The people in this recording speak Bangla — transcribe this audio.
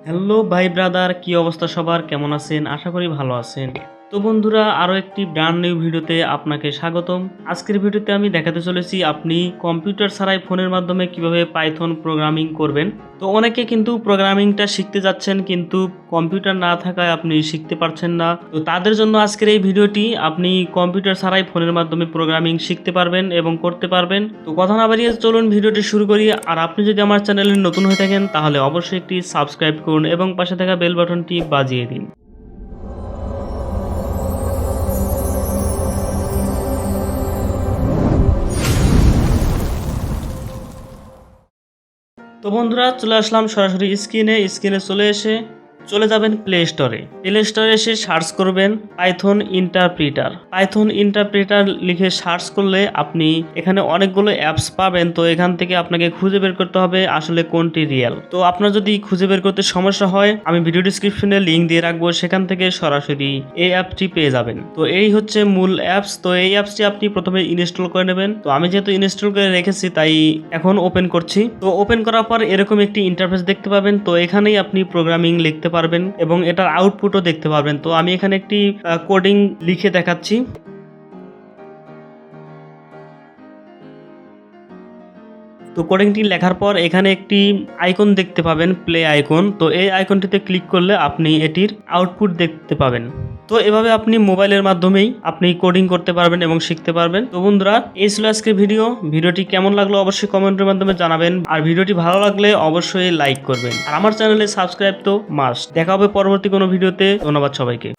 হ্যালো ভাই ব্রাদার, কি অবস্থা সবার? কেমন আছেন? আশা করি ভালো আছেন। তো বন্ধুরা, আরও একটি ব্র্যান্ড নিউ ভিডিওতে আপনাকে স্বাগতম। আজকের ভিডিওতে আমি দেখাতে চলেছি আপনি কম্পিউটার ছাড়াই ফোনের মাধ্যমে কিভাবে পাইথন প্রোগ্রামিং করবেন। তো অনেকে কিন্তু প্রোগ্রামিংটা শিখতে যাচ্ছেন, কিন্তু কম্পিউটার না থাকায় আপনি শিখতে পারছেন না। তো তাদের জন্য আজকের এই ভিডিওটি, আপনি কম্পিউটার ছাড়াই ফোনের মাধ্যমে প্রোগ্রামিং শিখতে পারবেন এবং করতে পারবেন। তো কথা না বাড়িয়ে চলুন ভিডিওটি শুরু করি। আর আপনি যদি আমার চ্যানেলে নতুন হয়ে থাকেন তাহলে অবশ্যই একটি সাবস্ক্রাইব করুন এবং পাশে থাকা বেল বাটনটি বাজিয়ে দিন। তো বন্ধুরা, চলে আসলাম সরাসরি স্ক্রিনে চলে যাবেন প্লে স্টোরে এসে সার্চ করবেন পাইথন ইন্টারপ্রিটার লিখে সার্চ করলে আপনি এখানে অনেকগুলো অ্যাপস পাবেন। তো এখান থেকে আপনাকে খুঁজে বের করতে হবে আসলে কোনটি রিয়েল। তো আপনার যদি খুঁজে বের করতে সমস্যা হয়, আমি ভিডিও ডিসক্রিপশনে লিঙ্ক দিয়ে রাখবো, সেখান থেকে সরাসরি এই অ্যাপটি পেয়ে যাবেন। তো এই হচ্ছে মূল অ্যাপস। তো এই অ্যাপসটি আপনি প্রথমে ইনস্টল করে নেবেন। তো আমি যেহেতু ইনস্টল করে রেখেছি তাই এখন ওপেন করছি। তো ওপেন করার পর এরকম একটি ইন্টারফেস দেখতে পাবেন। তো এখানেই আপনি প্রোগ্রামিং লিখতে পারবেন এবং এটার আউটপুটও দেখতে পারবেন। তো আমি এখানে একটি কোডিং লিখে দেখাচ্ছি। তো কোডিংটি লেখার পর এখানে একটি আইকন দেখতে পাবেন, প্লে আইকন। তো এই আইকনটিতে ক্লিক করলে আপনি এটির আউটপুট দেখতে পাবেন। তো এভাবে আপনি মোবাইলের মাধ্যমেই আপনি কোডিং করতে পারবেন এবং শিখতে পারবেন। তো বন্ধুরা, এই ছিল আজকের ভিডিওটি কেমন লাগলো অবশ্যই কমেন্টের মাধ্যমে জানাবেন। আর ভিডিওটি ভালো লাগলে অবশ্যই লাইক করবেন। আর আমার চ্যানেলে সাবস্ক্রাইব তো মাস্ট। দেখা হবে পরবর্তী কোনো ভিডিওতে। ধন্যবাদ সবাইকে।